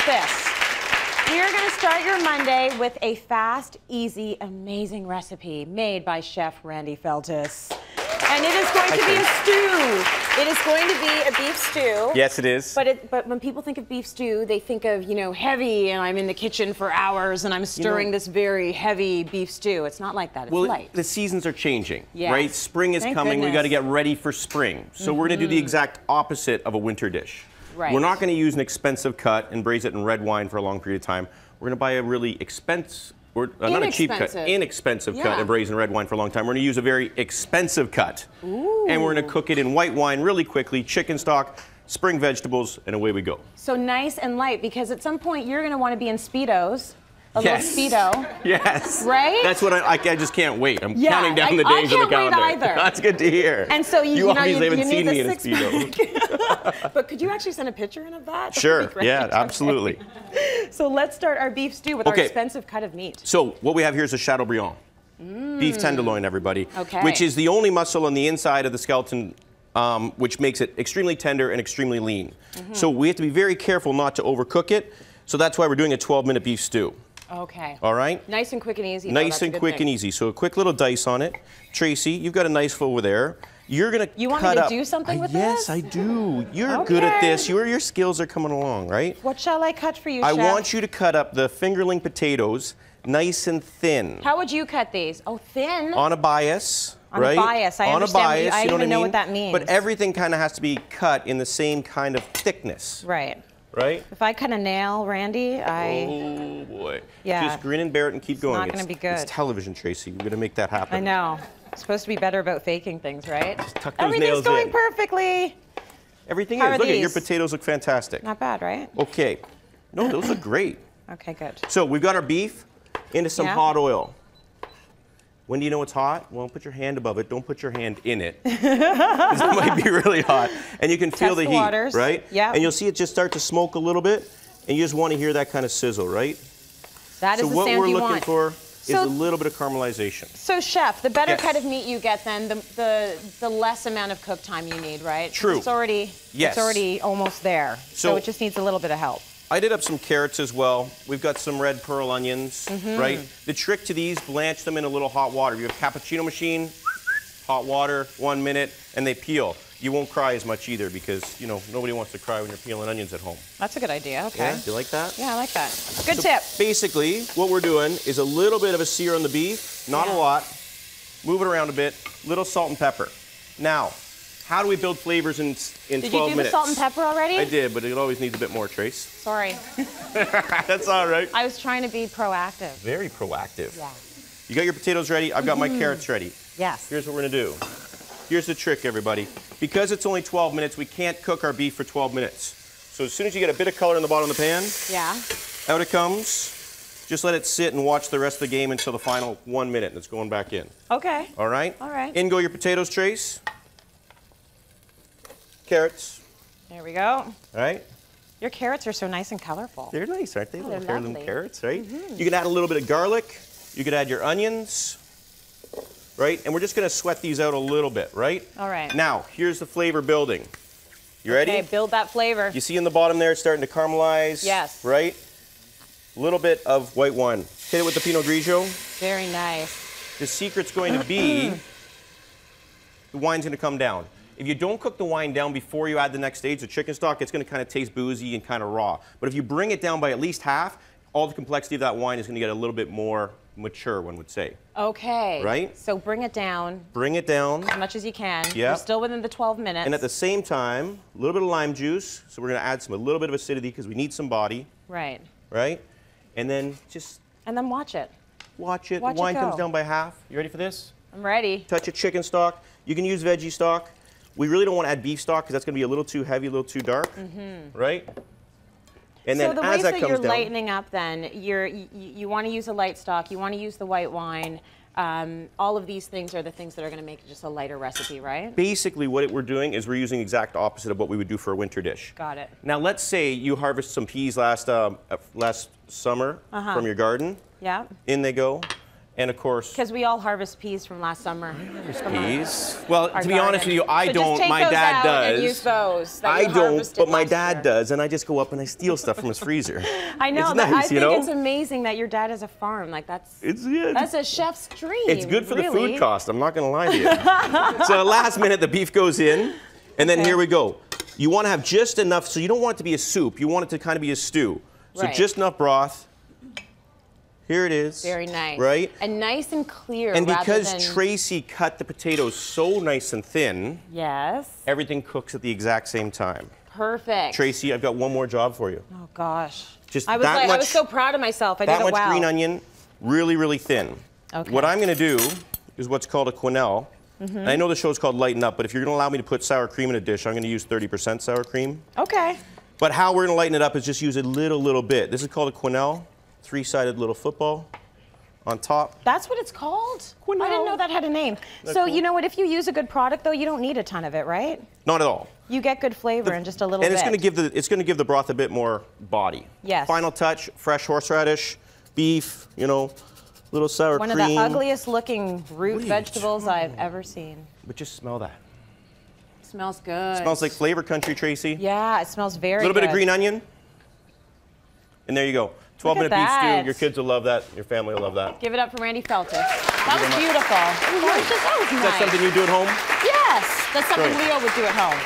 this. You're going to start your Monday with a fast, easy, amazing recipe made by Chef Randy Feltis. And it is going to be a stew. It is going to be a beef stew. Yes, it is. But when people think of beef stew, they think of, you know, heavy, and I'm in the kitchen for hours and I'm stirring this very heavy beef stew. It's not like that. It's light. The seasons are changing, Yes. right? Spring is coming. We got to get ready for spring. So we're going to do the exact opposite of a winter dish. Right. We're not going to use an expensive cut and braise it in red wine for a long period of time. We're going to buy a really expensive, or not a cheap cut, inexpensive cut and braise in red wine for a long time. We're going to use a very expensive cut. Ooh. And we're going to cook it in white wine really quickly, chicken stock, spring vegetables, and away we go. So nice and light, because at some point you're going to want to be in Speedos. A little Speedo. Yes. Right? That's what I just can't wait. I'm counting down the days on the calendar. I can't wait either. That's good to hear. And so you obviously haven't seen need me in a Speedo. But could you actually send a picture in of that? Sure. Yeah, absolutely. So let's start our beef stew with our expensive cut of meat. So what we have here is a Chateaubriand. Beef tenderloin, everybody. Okay. Which is the only muscle on the inside of the skeleton which makes it extremely tender and extremely lean. So we have to be very careful not to overcook it. So that's why we're doing a 12-minute beef stew. Okay. All right? Nice and quick and easy. Nice and quick and easy. So a quick little dice on it. Tracy, you've got a knife over there. You're going to cut up. You want me to do something with this? Yes, I do. You're good at this. Your skills are coming along, right? What shall I cut for you, I Chef? want you to cut up the fingerling potatoes nice and thin. How would you cut these? Oh, thin? On a bias. On a bias. I understand. I don't even know what that means. But everything kind of has to be cut in the same kind of thickness. Right. Right? If I cut a nail, Randy, Oh, boy. Yeah. Just grin and bear it and keep going. It's not going to be good. It's television, Tracy. We're going to make that happen. I know. It's supposed to be better about faking things, right? Just tuck those Everything's nails going in. perfectly. Everything How is. are Look at these? your potatoes look fantastic. Not bad, right? Okay. No, those look great. Okay, good. So we've got our beef into some hot oil. When do you know it's hot? Well, put your hand above it. Don't put your hand in it. Because it might be really hot. And you can feel the heat, waters. right? Yeah. And you'll see it just start to smoke a little bit. And you just want to hear that kind of sizzle, right? That is the sound you want. So what we're looking for is a little bit of caramelization. So, Chef, the better cut of meat you get, then the less amount of cook time you need, right? True. It's already almost there. So it just needs a little bit of help. I did up some carrots as well. We've got some red pearl onions, right? The trick to these, blanch them in a little hot water. You have a cappuccino machine, hot water, 1 minute, and they peel. You won't cry as much either because, you know, nobody wants to cry when you're peeling onions at home. That's a good idea, okay. Yeah, do you like that? Yeah, I like that. Good tip. Basically, what we're doing is a little bit of a sear on the beef, not a lot. Move it around a bit, little salt and pepper. Now, how do we build flavors in 12 minutes? Did you do the salt and pepper already? I did, but it always needs a bit more, Trace. Sorry. That's all right. I was trying to be proactive. Very proactive. Yeah. You got your potatoes ready? I've got my carrots ready. Yes. Here's what we're gonna do. Here's the trick, everybody. Because it's only 12 minutes, we can't cook our beef for 12 minutes. So as soon as you get a bit of color in the bottom of the pan, out it comes. Just let it sit and watch the rest of the game until the final 1 minute, and it's going back in. Okay. All right? All right. In go your potatoes, Trace. Carrots. There we go. All right? Your carrots are so nice and colorful. They're nice, aren't they? Little heirloom lovely. carrots, right? You can add a little bit of garlic. You could add your onions, right? And we're just gonna sweat these out a little bit, right? All right. Now, here's the flavor building. You ready? Okay, build that flavor. You see in the bottom there, it's starting to caramelize. Yes. Right? A little bit of white wine. Hit it with the Pinot Grigio. Very nice. The secret's going to be, the wine's gonna come down. If you don't cook the wine down before you add the next stage, the chicken stock, it's gonna kind of taste boozy and kind of raw. But if you bring it down by at least half, all the complexity of that wine is gonna get a little bit more mature, one would say. Okay. Right? So bring it down. Bring it down. As much as you can. Yeah. We're still within the 12 minutes. And at the same time, a little bit of lime juice. So we're gonna add a little bit of acidity because we need some body. Right. Right? And then just And then watch it. watch it. Watch the wine it comes go. down by half. You ready for this? I'm ready. Touch of chicken stock. You can use veggie stock. We really don't want to add beef stock because that's going to be a little too heavy, a little too dark, right? And then so the as ways that that comes you're down, lightening up then, you want to use a light stock, you want to use the white wine. All of these things are the things that are going to make it just a lighter recipe, right? basically what we're doing is we're using the exact opposite of what we would do for a winter dish. Got it. Now let's say you harvest some peas last summer from your garden. Yeah. In they go. And of course, because we all harvest peas from last summer. peas. Well, to be honest with you, I so don't. Just take my those dad out does. And use those. That I you don't, harvested but my last dad year. does, and I just go up and I steal stuff from his freezer. I know. It's nice, I think you know? it's amazing that your dad has a farm. Like that's good. That's a chef's dream. It's good for really. the food cost. I'm not going to lie to you. So last minute, the beef goes in, and then here we go. You want to have just enough, so you don't want it to be a soup. You want it to kind of be a stew. So Right. just enough broth. Here it is. Very nice. Right? And nice and clear. And rather because than... Tracy cut the potatoes so nice and thin, Yes. everything cooks at the exact same time. Perfect. Tracy, I've got one more job for you. Oh gosh. Just I was that like, much, I was so proud of myself. I that did a much wow. green onion, really, really thin. Okay. What I'm going to do is what's called a quenelle. And I know the show's called Lighten Up, but if you're going to allow me to put sour cream in a dish, I'm going to use 30% sour cream. Okay. But how we're going to lighten it up is just use a little bit. This is called a quenelle, three-sided little football on top. That's what it's called? Quenelle. I didn't know that had a name. That's So cool. you know what? If you use a good product, though, you don't need a ton of it, right? Not at all. You get good flavor in just a little And bit. it's going to give the broth a bit more body. Yes. Final touch: fresh horseradish, beef. You know, little sour One cream. of the ugliest looking root What are you vegetables doing? I've ever seen. But just smell that. Smells good. Smells like flavor country, Tracy. Yeah, it smells very A little good. bit of green onion. And there you go. 12-minute beef that. stew. Your kids will love that. Your family will love that. Give it up for Randy Feltis. That was beautiful. That was That was Is that nice. something you do at home? Yes, that's something Great. Leo would do at home.